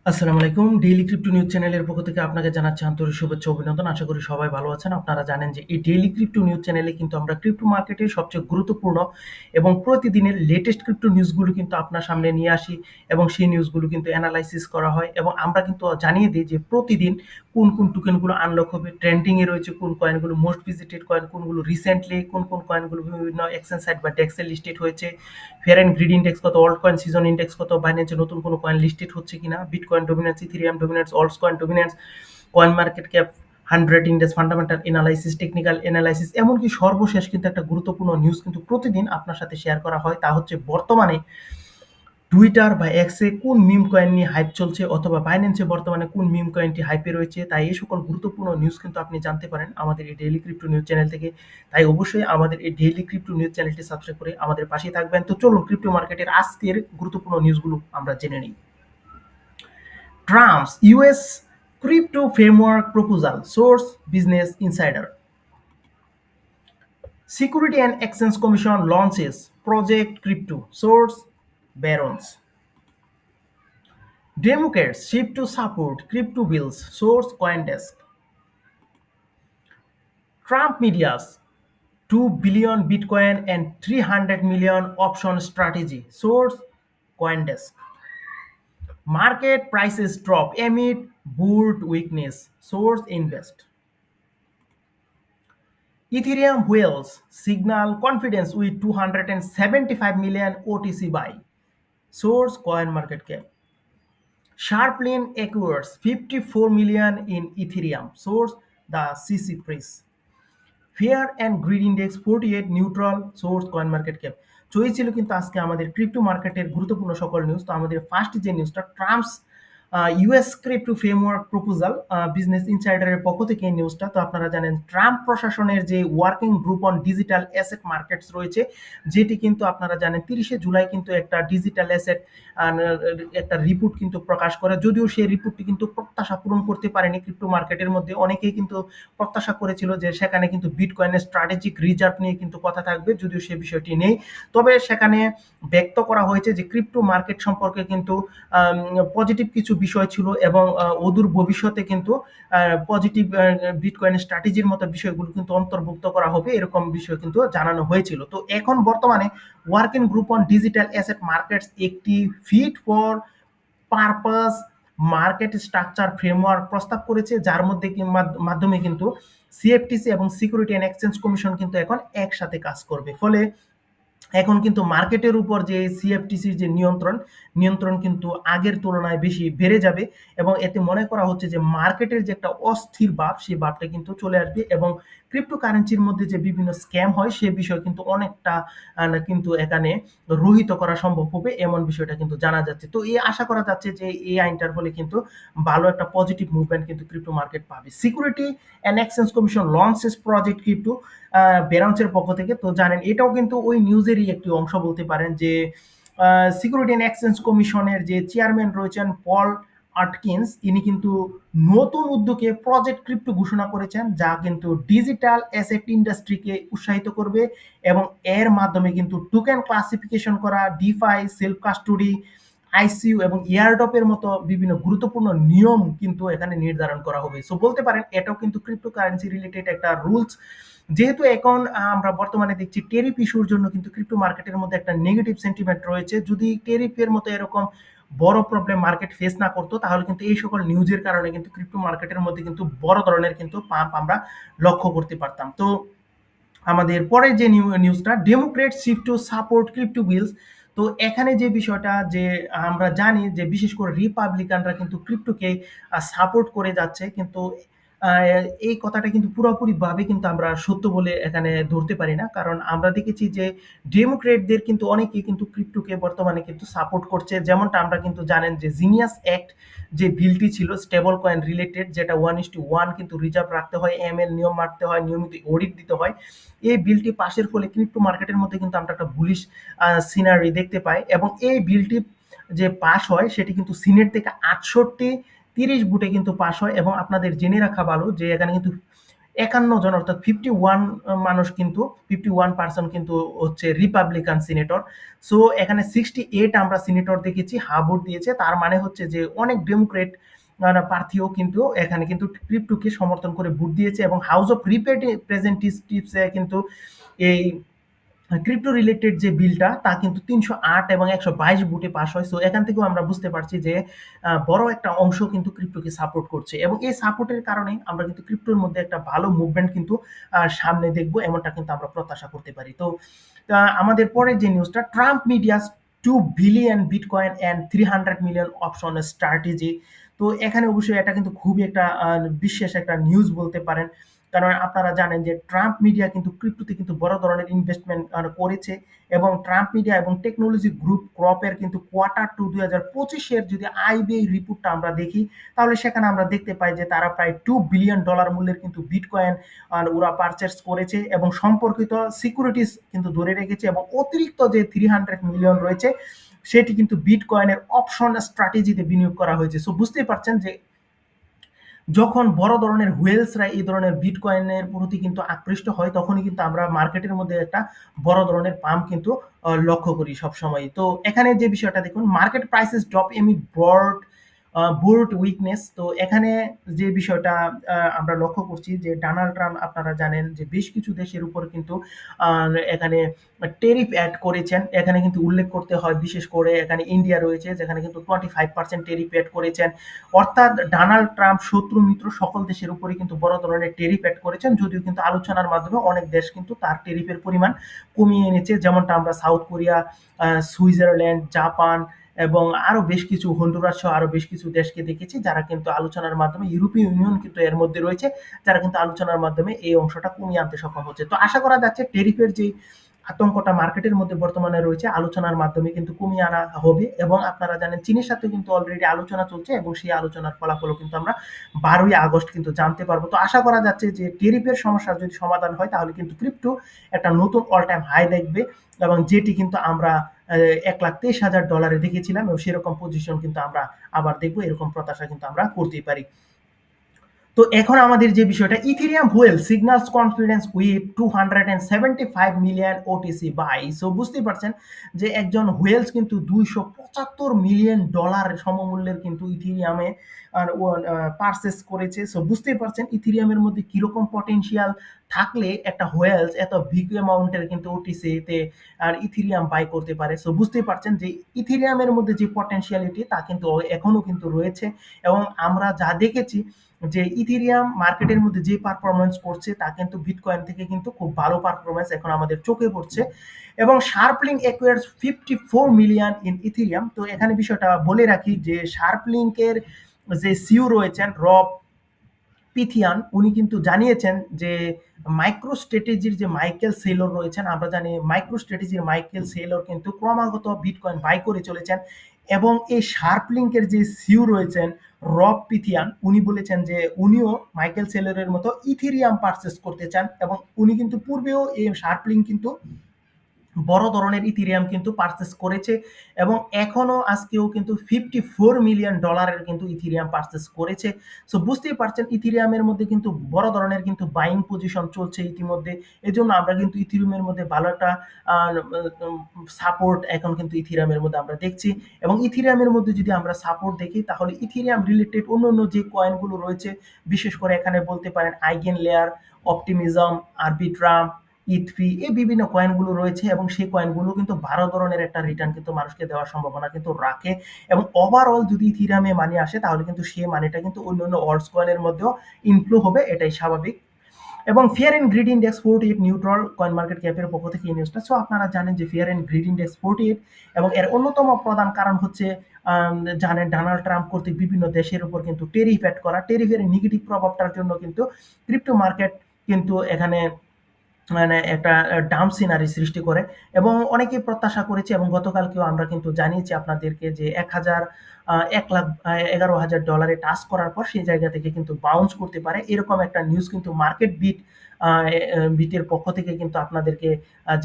আসসালামু আলাইকুম। Daily crypto news চ্যানেলের পক্ষ থেকে আপনাকে জানাচ্ছি আন্তরিক শুভেচ্ছা ও অভিনন্দন। আশা করি সবাই ভালো আছেন। আপনারা জানেন যে এই ডেইলি ক্রিপ্টো নিউজ চ্যানেলে কিন্তু আমরা ক্রিপ্টো মার্কেটের সবচেয়ে গুরুত্বপূর্ণ এবং প্রতিদিনের লেটেস্ট ক্রিপ্টো নিউজগুলো কিন্তু আপনার সামনে নিয়ে আসি এবং সেই নিউজগুলো কিন্তু এনালাইসিস করা হয় এবং আমরা কিন্তু জানিয়ে দিই যে প্রতিদিন কোন টোকেনগুলো আনলক হবে, ট্রেন্ডিং এ রয়েছে কোন কয়েনগুলো, মোস্ট ভিজিটেড কয়েন কোনগুলো, রিসেন্টলি কোন কয়েনগুলো বিভিন্ন এক্সচেঞ্জ সাইট বা ডেক্সে লিস্টেড হয়েছে, ফেয়ার অ্যান্ড গ্রিড ইন্ডেক্স কত, অল্ট কয়েন সিজন ইন্ডেক্স কত, বাইন্যান্সে নতুন কোনো কয়েন লিস্টেড হচ্ছে কিনা, bitcoin dominance, Ethereum dominance, alts coin dominance, coin market cap, 100 index, fundamental analysis, technical analysis, এমনকি সর্বশেষ কিন্তু একটা গুরুত্বপূর্ণ নিউজ কিন্তু প্রতিদিন আপনার সাথে শেয়ার করা হয়। তা হচ্ছে বর্তমানে টুইটার বা এক্সে কোন মিম কয়েন নিয়ে হাইপ চলছে অথবা বাইন্যান্সে বর্তমানে কোন মিম কয়েনটি হাইপে রয়েছে। তাই এই সকল গুরুত্বপূর্ণ নিউজ কিন্তু আপনি জানতে পারেন আমাদের এই ডেইলি ক্রিপ্টো নিউজ চ্যানেল থেকে। তাই অবশ্যই আমাদের এই ডেইলি ক্রিপ্টো নিউজ চ্যানেলটি সাবস্ক্রাইব করে আমাদের পাশেই থাকবেন। তো চলুন ক্রিপ্টো মার্কেটের আজকের গুরুত্বপূর্ণ নিউজগুলো আমরা জেনে নিই। Trump's US crypto framework proposal, source business insider. Security and exchange commission launches project crypto, source Barron's. Democrats shift to support crypto bills, source CoinDesk. Trump media's 2 billion Bitcoin and 300 million option strategy, source CoinDesk. Market prices drop amid bull weakness, source Invest. Ethereum whales signal confidence with 275 million OTC buy, source CoinMarketCap. Sharplane acquires 54 million in Ethereum, source the CC Press. Fair and greed index 48 neutral, source coin market cap. তো এই ছিল কিন্তু আজকে আমাদের crypto মার্কেটের গুরুত্বপূর্ণ সকল news. তো আমাদের ফার্স্ট যে নিউজটা, Trump's US crypto framework proposal, business ইনসাইডারের পক্ষ থেকে এই নিউজটা। তো আপনারা জানেন ট্রাম্প প্রশাসনের যে working group on digital asset markets রয়েছে, যেটি কিন্তু আপনারা জানেন 30শে জুলাই কিন্তু একটা ডিজিটাল অ্যাসেট একটা রিপোর্ট কিন্তু প্রকাশ করে। যদিও সেই রিপোর্টটি কিন্তু প্রত্যাশা পূরণ করতে পারেনি ক্রিপ্টো মার্কেটের মধ্যে। অনেকেই কিন্তু প্রত্যাশা করেছিল যে সেখানে কিন্তু বিটকয়েনের স্ট্র্যাটেজিক রিজার্ভ নিয়ে কিন্তু কথা থাকবে, যদিও সে বিষয়টি নেই। তবে সেখানে ব্যক্ত করা হয়েছে যে ক্রিপ্টো মার্কেট সম্পর্কে কিন্তু পজিটিভ কিছু বিষয় ছিল এবং অদূর ভবিষ্যতে কিন্তু পজিটিভ বিটকয়েনের স্ট্র্যাটেজির মতো বিষয়গুলো কিন্তু অন্তর্ভুক্ত করা হবে, এরকম বিষয় কিন্তু জানানো হয়েছিল। তো এখন বর্তমানে working group on digital asset markets একটি fit for purpose market structure framework প্রস্তাব করেছে, যার মধ্যে মাধ্যমে কিন্তু সিএফটিসি এবং সিকিউরিটি অ্যান্ড এক্সচেঞ্জ কমিশন কিন্তু এখন একসাথে কাজ করবে। ফলে এখন কিন্তু মার্কেটের উপর যে সিএফটিসির যে নিয়ন্ত্রণ কিন্তু আগের তুলনায় বেশি বেড়ে যাবে এবং এতে মনে করা হচ্ছে যে মার্কেটের যে একটা অস্থির ভাব, সেই ভাবটা কিন্তু চলে আসবে এবং ক্রিপ্টোকারেন্সির মধ্যে যে বিভিন্ন স্ক্যাম হয় সে বিষয় কিন্তু অনেকটা কিন্তু এখানে রহিত করা সম্ভব হবে, এমন বিষয়টা কিন্তু জানা যাচ্ছে। তো এই আশা করা যাচ্ছে যে এই আইনটার ফলে কিন্তু ভালো একটা পজিটিভ মুভমেন্ট কিন্তু ক্রিপ্টো মার্কেট পাবে। Security and exchange commission launches project crypto, বেরাউন্সের পক্ষ থেকে। তো জানেন এটাও কিন্তু ওই নিউজেরই একটি অংশ বলতে পারেন যে সিকিউরিটি অ্যান্ড এক্সচেঞ্জ কমিশনের যে চেয়ারম্যান রয়েছেন পল আটকিন্স, ইনি কিন্তু নতুন উদ্যোগে প্রজেক্ট ক্রিপ্টো ঘোষণা করেছেন, যা কিন্তু ডিজিটাল অ্যাসেট ইন্ডাস্ট্রিকে উৎসাহিত করবে এবং এর মাধ্যমে কিন্তু টোকেন ক্লাসিফিকেশন করা, ডিফাই, সেলফ কাস্টডি, আইসিইউ এবং এয়ারড্রপের মতো বিভিন্ন গুরুত্বপূর্ণ নিয়ম কিন্তু এখানে নির্ধারণ করা হবে। সো বলতে পারেন এটাও কিন্তু ক্রিপ্টোকারেন্সি রিলেটেড একটা রুলস। যেহেতু এখন আমরা বর্তমানে দেখছি টেরিফ ইস্যুর জন্য কিন্তু ক্রিপ্টো মার্কেটের মধ্যে একটা নেগেটিভ সেন্টিমেন্ট রয়েছে। যদি টেরিফের মতো এরকম বড় প্রবলেম মার্কেট ফেস না করতো, তাহলে কিন্তু এই সকল নিউজের কারণে কিন্তু ক্রিপ্টো মার্কেটের মধ্যে কিন্তু বড় ধরনের কিন্তু পাম্প আমরা লক্ষ্য করতে পারতাম। তো আমাদের পরের যে নিউজটা, democrat shift to support crypto bills. তো এখানে যে বিষয়টা যে আমরা জানি যে বিশেষ করে রিপাবলিকানরা কিন্তু ক্রিপ্টোকে সাপোর্ট করে যাচ্ছে, কিন্তু এই কথাটা কিন্তু পুরোপুরিভাবে কিন্তু আমরা সত্য বলে এখানে ধরতে পারি না। কারণ আমরা দেখেছি যে ডেমোক্রেটদের কিন্তু অনেকেই কিন্তু ক্রিপ্টোকে বর্তমানে কিন্তু সাপোর্ট করছে। যেমনটা আমরা কিন্তু জানেন যে জিনিয়াস অ্যাক্ট যে বিলটি ছিল স্টেবল কয়েন রিলেটেড, যেটা 1:1 কিন্তু রিজার্ভ রাখতে হয়, এমএল নিয়ম মানতে হয়, নিয়মিত অডিট দিতে হয়। এই বিলটি পাশের ফলে ক্রিপ্টো মার্কেটের মধ্যে কিন্তু আমরা একটা বুলিশ সিনারি দেখতে পাই এবং এই বিলটি যে পাস হয় সেটি কিন্তু সিনেট থেকে 68-30 ভোটে কিন্তু পাস হয় এবং আপনাদের জেনে রাখা ভালো যে এখানে কিন্তু 51 জন অর্থাৎ 51 মানুষ কিন্তু 51% কিন্তু হচ্ছে রিপাবলিকান সিনেটর। সো এখানে 68 আমরা সিনেটর দেখেছি হা ভোট দিয়েছে। তার মানে হচ্ছে যে অনেক ডেমোক্রেট প্রার্থীও কিন্তু এখানে কিন্তু ক্রিপ্টোকে সমর্থন করে ভোট দিয়েছে এবং হাউস অফ রিপ্রেজেন্টেটিভস কিন্তু এই ক্রিপ্টো রিলেটেড যে বিলটা তা কিন্তু 308 এবং 122 ভোটে পাস হয়। সো এখান থেকেও আমরা বুঝতে পারছি যে বড় একটা অংশ কিন্তু ক্রিপ্টোকে সাপোর্ট করছে এবং এই সাপোর্টের কারণে আমরা কিন্তু ক্রিপ্টোর মধ্যে একটা ভালো মুভমেন্ট কিন্তু সামনে দেখব এমনটা কিন্তু আমরা প্রত্যাশা করতে পারি। তো আমাদের পরের যে নিউজটা, Trump medias 2 billion bitcoin and 300 million option strategy. তো এখানে অবশ্যই এটা কিন্তু খুবই একটা বিশেষ একটা নিউজ বলতে পারেন। কারণ আপনারা জানেন যে ট্রাম্প মিডিয়া কিন্তু ক্রিপ্টোতে কিন্তু বড় ধরনের ইনভেস্টমেন্ট করেছে এবং ট্রাম্প মিডিয়া এবং টেকনোলজি গ্রুপ ক্রপের কিন্তু কোয়ার্টার 2 2025 যদি আইবিআই রিপোর্টটা আমরা দেখি তাহলে সেখানে আমরা দেখতে পাই যে তারা প্রায় $2 বিলিয়ন মূল্যের কিন্তু বিটকয়েন ওরা পারচেস করেছে এবং সম্পর্কিত সিকিউরিটিস কিন্তু ধরে রেখেছে এবং অতিরিক্ত যে 300 মিলিয়ন রয়েছে সেটি কিন্তু বিটকয়েনের অপশন স্ট্র্যাটেজিতে বিনিয়োগ করা হয়েছে। সো বুঝতেই পারছেন যে যখন বড় ধরনের হুয়েলসরা এই ধরনের বিটকয়েনের প্রতি কিন্তু আকৃষ্ট হয় তখনই কিন্তু আমরা মার্কেটের মধ্যে একটা বড় ধরনের পাম্প কিন্তু লক্ষ্য করি সবসময়। তো এখানে যে বিষয়টা দেখুন, market prices drop amid bull weakness. তো এখানে যে বিষয়টা আমরা লক্ষ্য করছি যে ডোনাল্ড ট্রাম্প আপনারা জানেন যে বেশ কিছু দেশের উপর কিন্তু এখানে টেরিফ অ্যাড করেছেন। এখানে কিন্তু উল্লেখ করতে হয় বিশেষ করে এখানে ইন্ডিয়া রয়েছে যেখানে কিন্তু 25% টেরিফ অ্যাড করেছেন। অর্থাৎ ডোনাল্ড ট্রাম্প শত্রু মিত্র সকল দেশের উপরে কিন্তু বড় ধরনের টেরিফ অ্যাড করেছেন, যদিও কিন্তু আলোচনার মাধ্যমে অনেক দেশ কিন্তু তার টেরিফের পরিমাণ কমিয়ে এনেছে, যেমনটা আমরা সাউথ কোরিয়া, সুইজারল্যান্ড, জাপান এবং আরো বেশ কিছু হন্ডুরাস সহ আরো বেশ কিছু দেশকে দেখেছি যারা কিন্তু আলোচনার মাধ্যমে, ইউরোপীয় ইউনিয়ন কিন্তু এর মধ্যে রয়েছে, যারা কিন্তু আলোচনার মাধ্যমে এই অংশটা কমিয়ে আনতে সক্ষম হচ্ছে। তো আশা করা যাচ্ছে টেরিফের যে আতঙ্কটা মার্কেটের মধ্যে বর্তমানে রয়েছে আলোচনার মাধ্যমে কিন্তু কমিয়ে আনা হবে এবং আপনারা জানেন চীনের সাথে কিন্তু অলরেডি আলোচনা চলছে এবং সেই আলোচনার ফলাফলও কিন্তু আমরা 12 আগস্ট কিন্তু জানতে পারবো। তো আশা করা যাচ্ছে যে টেরিফের সমস্যার যদি সমাধান হয় তাহলে কিন্তু ক্রিপ্টো একটা নতুন অল টাইম হাই দেখবে এবং যেটি কিন্তু আমরা $1,23,000 দেখেছিলাম এবং সেরকম পজিশন কিন্তু আমরা আবার দেখবো, এরকম প্রত্যাশা কিন্তু আমরা করতেই পারি। তো এখন আমাদের যে বিষয়টা, Ethereum whale signals confidence with 275 million OTC buy. So বুঝতেই পারছেন যে একজন হুয়েলস কিন্তু $275 মিলিয়ন সমমূল্যের কিন্তু ইথেরিয়ামে পারচেস করেছে। সো বুঝতেই পারছেন ইথেরিয়ামের মধ্যে কিরকম পটেনশিয়াল থাকলে একটা হুয়েলস এত বিগ অ্যামাউন্টের কিন্তু ওটিসিতে আর ইথেরিয়াম বাই করতে পারে। সো বুঝতেই পারছেন যে ইথেরিয়ামের মধ্যে যে পটেনশিয়ালিটি তা কিন্তু এখনো কিন্তু রয়েছে এবং আমরা যা দেখেছি যে ইথেরিয়াম মার্কেটের মধ্যে যে পারফরমেন্স করছে তা কিন্তু বিটকয়েন থেকে কিন্তু খুব ভালো পারফরমেন্স এখন আমাদের চোখে পড়ছে এবং শার্পলিং অ্যাকুয়ার্স 54 মিলিয়ন ইন ইথেরিয়াম। তো এখানে বিষয়টা বলে রাখি যে শার্পলিংকের যে সিইও রয়েছেন রব পিথিয়ান, উনি কিন্তু জানিয়েছেন যে মাইক্রো স্ট্র্যাটেজির যে মাইকেল সেলর রয়েছেন, আমরা জানি মাইক্রো স্ট্র্যাটেজির মাইকেল সেলর কিন্তু ক্রমাগত বিটকয়েন বাই করে চলেছেন এবং এই শার্পলিংকের যে সিইও রয়েছেন রব পিথিয়ান, উনি বলেছেন যে উনিও মাইকেল সেলরের মতো ইথেরিয়াম পারচেস করতে চান এবং উনি কিন্তু পূর্বেও এই শার্পলিং কিন্তু বড় ধরনের ইথেরিয়াম কিন্তু পারচেস করেছে এবং এখনো আজকেও কিন্তু $54 মিলিয়ন কিন্তু ইথেরিয়াম পারচেস করেছে। সো বুঝতেই পারছেন ইথেরিয়ামের মধ্যে কিন্তু বড় ধরনের কিন্তু বাইং পজিশন চলছে ইতিমধ্যে। এজন্য আমরা কিন্তু ইথেরিয়ামের মধ্যে ভালো একটা সাপোর্ট এখন কিন্তু ইথেরিয়ামের মধ্যে আমরা দেখছি এবং ইথেরিয়ামের মধ্যে যদি আমরা সাপোর্ট দেখি তাহলে ইথেরিয়াম রিলেটেড অন্যান্য যে কয়েনগুলো রয়েছে, বিশেষ করে এখানে বলতে পারেন আইগেন লেয়ার, অপটিমিজম, আরবিট্রাম, ইথফি, এই বিভিন্ন কয়েনগুলো রয়েছে এবং সেই কয়েনগুলো কিন্তু ভালো ধরনের একটা রিটার্ন কিন্তু মানুষকে দেওয়ার সম্ভাবনা কিন্তু রাখে এবং ওভারঅল যদি ইথেরিয়ামে মানি আসে তাহলে কিন্তু সেই মানিটা কিন্তু অন্যান্য অল্টস কয়েনের মধ্যেও ইনফ্লো হবে, এটাই স্বাভাবিক। এবং fear and greed index 48 neutral coin market ক্যাপের পক্ষ থেকে এই নিউজটা। সো আপনারা জানেন যে ফিয়ার এন্ড গ্রিড ইন্ডেক্স 48 এবং এর অন্যতম প্রধান কারণ হচ্ছে জানেন ডোনাল্ড ট্রাম্প কর্তৃক বিভিন্ন দেশের উপর কিন্তু টেরিফ অ্যাড করা, টেরিফের নেগেটিভ প্রভাবটার জন্য কিন্তু ক্রিপ্টো মার্কেট কিন্তু এখানে মানে একটা ডাম্প সিনারি সৃষ্টি করে এবং অনেকেই প্রত্যাশা করেছে এবং গতকালকেও আমরা কিন্তু জানিয়েছি আপনাদেরকে যে 1,11,000 টাচ করার পর সেই জায়গা থেকে কিন্তু বাউন্স করতে পারে, এরকম একটা নিউজ কিন্তু মার্কেট বিটের পক্ষ থেকে কিন্তু আপনাদেরকে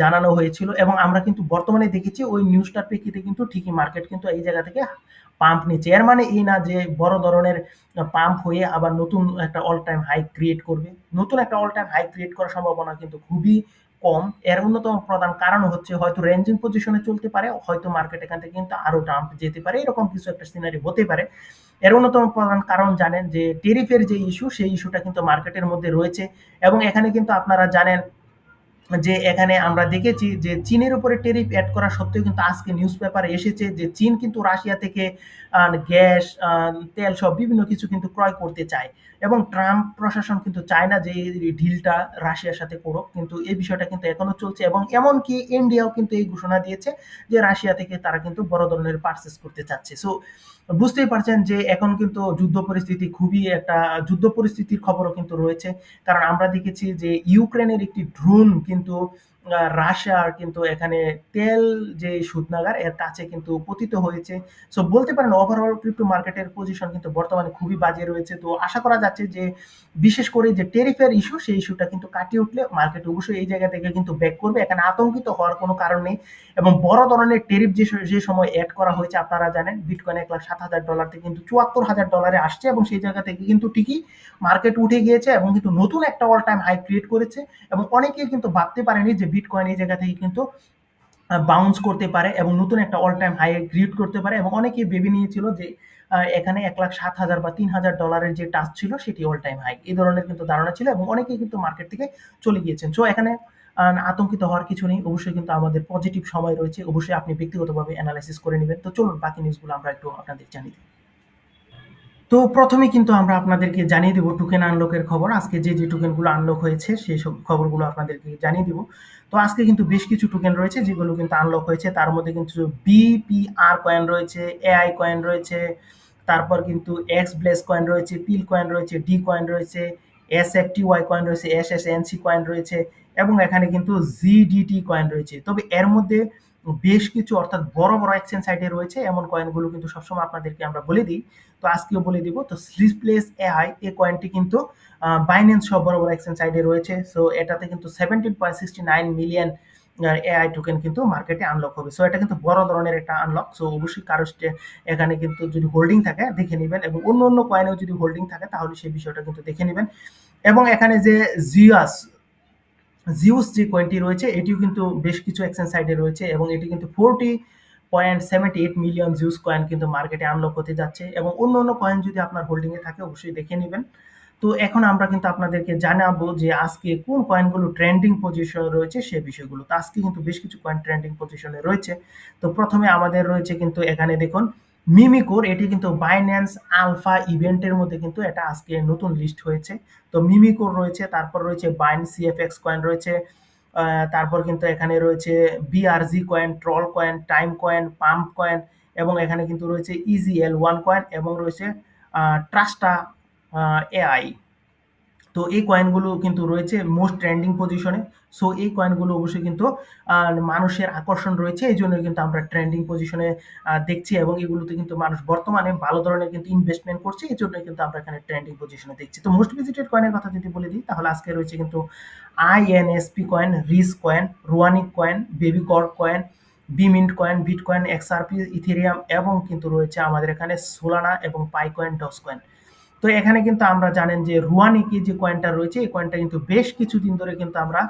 জানানো হয়েছিল এবং আমরা কিন্তু বর্তমানে দেখেছি ওই নিউজটার প্রেক্ষিতে কিন্তু ঠিকই মার্কেট কিন্তু এই জায়গা থেকে পাম্প নিচ্ছে। এর মানে এই না যে বড় ধরনের পাম্প হয়ে আবার নতুন একটা অল টাইম হাই ক্রিয়েট করবে। নতুন একটা অল টাইম হাই ক্রিয়েট করার সম্ভাবনা কিন্তু খুবই কম। এর অন্যতম প্রধান কারণ হচ্ছে হয়তো রেঞ্জিং পজিশনে চলতে পারে, হয়তো মার্কেট এখান থেকে কিন্তু আরো ডাম্প যেতে পারে, এরকম কিছু একটা সিনারি হতে পারে। এর অন্যতম প্রধান কারণ জানেন যে টেরিফের যে ইস্যু, সেই ইস্যুটা কিন্তু মার্কেটের মধ্যে রয়েছে এবং এখানে কিন্তু আপনারা জানেন যে এখানে আমরা দেখেছি যে চীনের উপরে টেরিফ অ্যাড করা সত্ত্বেও কিন্তু আজকে নিউজ পেপারে এসেছে যে চীন কিন্তু রাশিয়া থেকে গ্যাস, তেল সব বিভিন্ন কিছু কিন্তু ক্রয় করতে চায় এবং ট্রাম্প প্রশাসন কিন্তু চায় না যে এই ডিলটা রাশিয়ার সাথে করুক, কিন্তু এই বিষয়টা কিন্তু এখনো চলছে এবং এমনকি ইন্ডিয়াও কিন্তু এই ঘোষণা দিয়েছে যে রাশিয়া থেকে তারা কিন্তু বড় ধরনের পারচেস করতে চাচ্ছে। সো বুঝতেই পারছেন যে এখন কিন্তু যুদ্ধ পরিস্থিতি, খুবই একটা যুদ্ধ পরিস্থিতির খবরও কিন্তু রয়েছে। কারণ আমরা দেখেছি যে ইউক্রেনের একটি ড্রোন কিন্তু রাশিয়ার কিন্তু এখানে তেল যে শোধনাগার এর কাছে কিন্তু পতিত হয়েছে। সো বলতে পারেন ওভারঅল ক্রিপ্টো মার্কেটের পজিশন কিন্তু বর্তমানে খুবই বাজে রয়েছে। তো আশা করা যাচ্ছে যে বিশেষ করে যে টেরিফের ইস্যু, সেই ইস্যুটা কিন্তু কাটিয়ে উঠলে মার্কেট অবশ্যই এই জায়গা থেকে কিন্তু ব্যাক করবে। এখানে আতঙ্কিত হওয়ার কোনো কারণ নেই এবং বড় ধরনের টেরিফ যে সময় অ্যাড করা হয়েছে আপনারা জানেন বিটকয়েন $1,07,000 থেকে কিন্তু $74,000 আসছে এবং সেই জায়গা থেকে কিন্তু ঠিকই মার্কেট উঠে গিয়েছে এবং কিন্তু নতুন একটা অল টাইম হাই ক্রিয়েট করেছে এবং অনেকেই কিন্তু ভাবতে পারেনি যে বিটকয়েন এই জায়গা থেকে কিন্তু বাউন্স করতে পারে এবং নতুন একটা অল টাইম হাই ক্রিয়েট করতে পারে এবং অনেকেই ভেবে নিয়েছিল যে এখানে $1,07,000 বা $3,000 যে টাচ ছিল সেটি অল টাইম হাই, এই ধরনের কিন্তু ধারণা ছিল এবং অনেকেই কিন্তু মার্কেট থেকে চলে গিয়েছেন। সো এখানে আতঙ্কিত হওয়ার কিছু নেই, অবশ্যই কিন্তু আমাদের পজিটিভ সময় রয়েছে, অবশ্যই আপনি ব্যক্তিগতভাবে অ্যানালাইসিস করে নেবেন। তো চলুন বাকি নিউজগুলো আমরা একটু আপনাদের জানিয়ে দিই। তো প্রথমেই কিন্তু আমরা আপনাদেরকে জানিয়ে দেব টোকেন আনলকের খবর। আজকে যে টোকেনগুলো আনলক হয়েছে সেই সব খবরগুলো আপনাদেরকে জানিয়ে দিব। তো আজকে কিন্তু বেশ কিছু টোকেন রয়েছে যেগুলো কিন্তু আনলক হয়েছে। তার মধ্যে কিন্তু বিপিআর কয়েন রয়েছে, এআই কয়েন রয়েছে, তারপর কিন্তু এক্স ব্লেস কয়েন রয়েছে, পিল কয়েন রয়েছে, ডি কয়েন রয়েছে, এসএফটিওয়াই কয়েন রয়েছে, এসএসএনসি কয়েন রয়েছে এবং এখানে কিন্তু জিডিটি কয়েন রয়েছে। তবে এর মধ্যে বেশ কিছু অর্থাৎ বড় বড় এক্সচেঞ্জ সাইটে রয়েছে এমন কয়েনগুলো কিন্তু সবসময় আপনাদেরকে আমরা বলে দিই। তো আজকেও বলে দিব। তো স্লিপলেস এআই এই কয়েনটি কিন্তু বাইন্যান্স সহ বড় বড় এক্সচেঞ্জ সাইটে রয়েছে। সো এটাতে কিন্তু 17.69 মিলিয়ন এআই টোকেন কিন্তু মার্কেটে আনলক হবে। সো এটা কিন্তু বড় ধরনের একটা আনলক। সো অবশ্যই কারো এখানে কিন্তু যদি হোল্ডিং থাকে দেখে নেবেন এবং অন্য অন্য কয়েনেও যদি হোল্ডিং থাকে তাহলে সেই বিষয়টা কিন্তু দেখে নেবেন এবং এখানে যে জিউস যে কয়েনটি রয়েছে এটিও কিন্তু বেশ কিছু এক্সচেঞ্জ সাইটে রয়েছে এবং এটি কিন্তু 40.78 মিলিয়ন জিউস কয়েন কিন্তু মার্কেটে আনলক হতে যাচ্ছে এবং অন্য অন্য কয়েন যদি আপনার হোল্ডিং এ থাকে অবশ্যই দেখে নেবেন। তো এখন আমরা কিন্তু আপনাদেরকে জানাবো যে আজকে কোন কয়েনগুলো ট্রেন্ডিং পজিশনে রয়েছে সে বিষয়গুলো। তো আজকে কিন্তু বেশ কিছু কয়েন ট্রেন্ডিং পজিশনে রয়েছে। তো প্রথমে আমাদের রয়েছে কিন্তু এখানে দেখুন মিমিকোর, এটি কিন্তু বাইন্যান্স আলফা ইভেন্টের মধ্যে কিন্তু এটা আজকে নতুন লিস্ট হয়েছে। তো মিমিকোর রয়েছে, তারপর রয়েছে বাইন সিএফএক্স কয়েন রয়েছে, তারপর কিন্তু এখানে রয়েছে BRG coin, troll coin, time coin, pump coin এবং এখানে কিন্তু রয়েছে ইজিএল ওয়ান কয়েন এবং রয়েছে ট্রাস্টা এআই। তো এই কয়েনগুলো কিন্তু রয়েছে মোস্ট ট্রেন্ডিং পজিশনে। সো এই কয়েনগুলো অবশ্যই কিন্তু মানুষের আকর্ষণ রয়েছে, এই জন্য কিন্তু আমরা ট্রেন্ডিং পজিশনে দেখছি এবং এগুলোতে কিন্তু মানুষ বর্তমানে ভালো ধরনের কিন্তু ইনভেস্টমেন্ট করছে, এই জন্য কিন্তু আমরা এখানে ট্রেন্ডিং পজিশনে দেখছি। তো মোস্ট ভিজিটেড কয়েনের কথা যদি বলে দিই তাহলে আজকে রয়েছে কিন্তু আইএনএসপি কয়েন, রিস কয়েন, রুয়ানিক কয়েন, বেবি কর্ড কয়েন, বিমিন্ট কয়েন, বিটকয়েন, এক্সআরপি, ইথেরিয়াম এবং কিন্তু রয়েছে আমাদের এখানে সোলানা এবং পাই কয়েন, ডস কয়েন। তো এখানে কিন্তু আমরা জানেন যে রুয়ানিকি যে কয়েনটা রয়েছে এই কয়েনটা কিন্তু বেশ কিছুদিন ধরে কিন্তু আমরা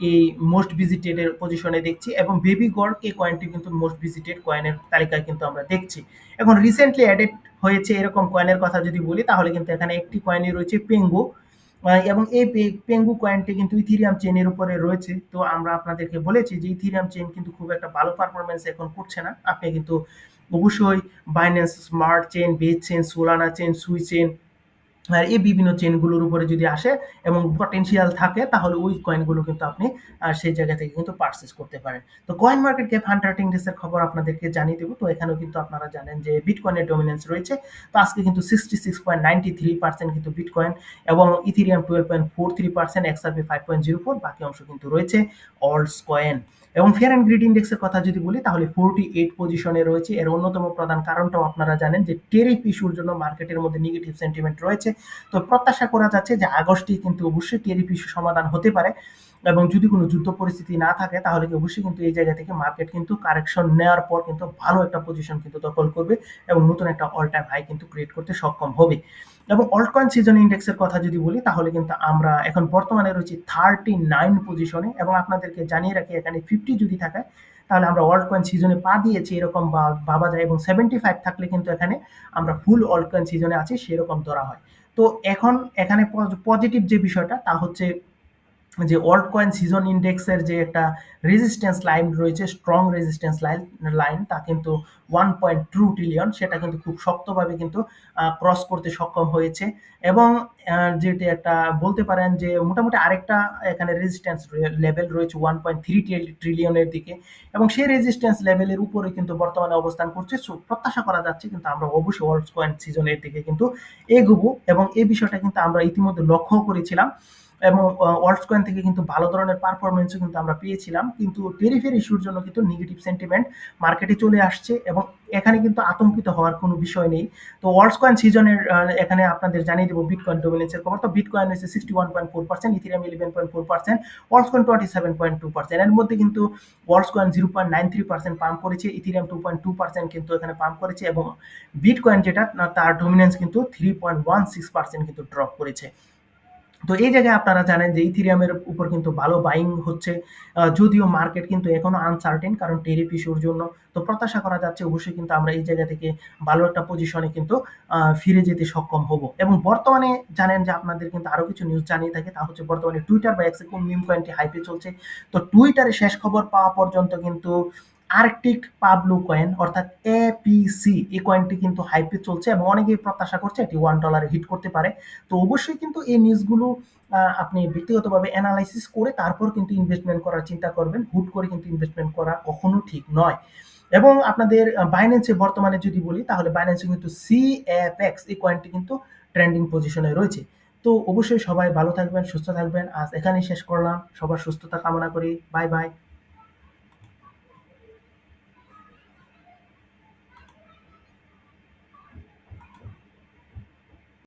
এই মোস্ট ভিজিটেড এর পজিশনে দেখছি এবং বেবি গড এই কয়েনটি কিন্তু মোস্ট ভিজিটেড কয়েনের তালিকায় কিন্তু আমরা দেখছি। এখন রিসেন্টলি অ্যাডেড হয়েছে এরকম কয়েনের কথা যদি বলি তাহলে কিন্তু এখানে একটি কয়েনই রয়েছে পেঙ্গু এবং এই পেঙ্গু কয়েনটি কিন্তু ইথিরিয়াম চেনের উপরে রয়েছে। তো আমরা আপনাদেরকে বলেছি যে ইথিরিয়াম চেন কিন্তু খুব একটা ভালো পারফরমেন্স এখন করছে না। আপনি কিন্তু অবশ্যই Binance smart chain, base chain, Solana chain, Sui chain আর এই বিভিন্ন চেনগুলোর উপরে যদি আসে এবং পটেনশিয়াল থাকে তাহলে ওই কয়েনগুলো কিন্তু আপনি সেই জায়গা থেকে কিন্তু পারচেস করতে পারেন। তো কয়েন মার্কেট ক্যাপ 100 ইন্ডেক্সের খবর আপনাদেরকে জানিয়ে দেবো। তো এখানেও কিন্তু আপনারা জানেন যে বিটকয়েনের ডমিনেন্স রয়েছে। তো আজকে কিন্তু 66.93% কিন্তু বিটকয়েন এবং ইথেরিয়াম 12.43%, এক্সআরপি 5.04, বাকি অংশ কিন্তু রয়েছে অল্টস কয়েন। এবং ফেয়ার অ্যান্ড গ্রিড ইন্ডেক্সের কথা যদি বলি তাহলে 48 পজিশনে রয়েছে। এর অন্যতম প্রধান কারণটাও আপনারা জানেন যে টেরিফ ইস্যুর জন্য মার্কেটের মধ্যে নেগেটিভ সেন্টিমেন্ট রয়েছে তো প্রত্যাশা করা যাচ্ছে যে আগস্টেই কিন্তু অবশ্যই টেরিফ ইস্যু সমাধান হতে পারে, এবং যদি কোনো যুদ্ধ পরিস্থিতি না থাকে তাহলে কি অবশ্যই কিন্তু এই জায়গা থেকে মার্কেট কিন্তু কারেকশন নেওয়ার পর কিন্তু ভালো একটা পজিশন কিন্তু দখল করবে এবং নতুন একটা অল টাইম হাই কিন্তু ক্রিয়েট করতে সক্ষম হবে। এবং অল্টকয়েন সিজন ইন্ডেক্সের কথা যদি বলি তাহলে কিন্তু আমরা এখন বর্তমানে রয়েছি 39 পজিশনে, এবং আপনাদেরকে জানিয়ে রাখি এখানে 50 যদি থাকে তাহলে আমরা অল্ট কয়েন সিজনে পা দিয়েছি এরকম ভাবা যায়, এবং 75 থাকলে কিন্তু এখানে আমরা ফুল অল্ট কয়েন সিজনে আছি সেরকম ধরা হয়। তো এখন এখানে পজিটিভ যে বিষয়টা তা হচ্ছে যে অল্ট কয়েন সিজন ইন্ডেক্সের যে একটা রেজিস্ট্যান্স লাইন রয়েছে, স্ট্রং রেজিস্ট্যান্স লাইন তা কিন্তু 1.2 ট্রিলিয়ন, সেটা কিন্তু খুব শক্তভাবে কিন্তু ক্রস করতে সক্ষম হয়েছে। এবং যেটি একটা বলতে পারেন যে মোটামুটি আরেকটা এখানে রেজিস্ট্যান্স লেভেল রয়েছে 1.3 ট্রিলিয়নের দিকে, এবং সেই রেজিস্ট্যান্স লেভেলের উপরে কিন্তু বর্তমানে অবস্থান করছে। সো প্রত্যাশা করা যাচ্ছে কিন্তু আমরা অবশ্যই অল্ট কয়েন সিজনের দিকে কিন্তু এগোবো, এবং এই বিষয়টা কিন্তু আমরা ইতিমধ্যে লক্ষ্য করেছিলাম, এবং অল্ট কয়েন থেকে কিন্তু ভালো ধরনের পারফরমেন্সও কিন্তু আমরা পেয়েছিলাম, কিন্তু টেরিফের ইস্যুর জন্য কিন্তু নেগেটিভ সেন্টিমেন্ট মার্কেটে চলে আসছে, এবং এখানে কিন্তু আতঙ্কিত হওয়ার কোনো বিষয় নেই। তো অল্ট কয়েন সিজনের এখানে আপনাদের জানিয়ে দেবো বিটকয়েন ডোমিনেন্সের খবর। তো বিটকয়েন হচ্ছে 61.4%, ইথিরিয়াম 11.4%, অল্ট কয়েন 27.2%। এর মধ্যে কিন্তু অল্ট কয়েন 0.93% পাম্প করেছে, ইথিরিয়াম 2.2% কিন্তু এখানে পাম্প করেছে, এবং বিটকয়েন যেটা তার ডোমিনেন্স কিন্তু 3.16% কিন্তু ড্রপ করেছে। তো এই জায়গায় আপনারা জানেন যে ইথিরিয়ামের উপর কিন্তু ভালো বাইং হচ্ছে, যদিও মার্কেট কিন্তু এখনো আনসার্টেন কারণ টেরিফ ইস্যুর জন্য। তো প্রত্যাশা করা যাচ্ছে অবশ্যই কিন্তু আমরা এই জায়গা থেকে ভালো একটা পজিশনে কিন্তু ফিরে যেতে সক্ষম হব। এবং বর্তমানে জানেন যে আপনাদের কিন্তু আরো কিছু নিউজ জানিয়ে থাকে, তা হচ্ছে বর্তমানে টুইটার বা এক্সে কোন মিম কয়েনটি হাইপে চলছে। তো টুইটারে শেষ খবর পাওয়া পর্যন্ত কিন্তু আর্কটিক পাবলো কয়েন অর্থাৎ এপিসি এই কয়েনটি কিন্তু হাইপে চলছে, এবং অনেকেই প্রত্যাশা করছে এটি $1 হিট করতে পারে। তো অবশ্যই কিন্তু এই নিউজগুলো আপনি ব্যক্তিগতভাবে অ্যানালাইসিস করে তারপর কিন্তু ইনভেস্টমেন্ট করার চিন্তা করবেন। হুট করে কিন্তু ইনভেস্টমেন্ট করা কখনো ঠিক নয়। এবং আপনাদের বাইন্যান্সে বর্তমানে যদি বলি তাহলে বাইন্যান্সে কিন্তু সিএফএক্স এই কয়েনটি কিন্তু ট্রেন্ডিং পজিশনে রয়েছে। তো অবশ্যই সবাই ভালো থাকবেন, সুস্থ থাকবেন। আজ এখানেই শেষ করলাম। সবার সুস্থতা কামনা করি। Bye bye.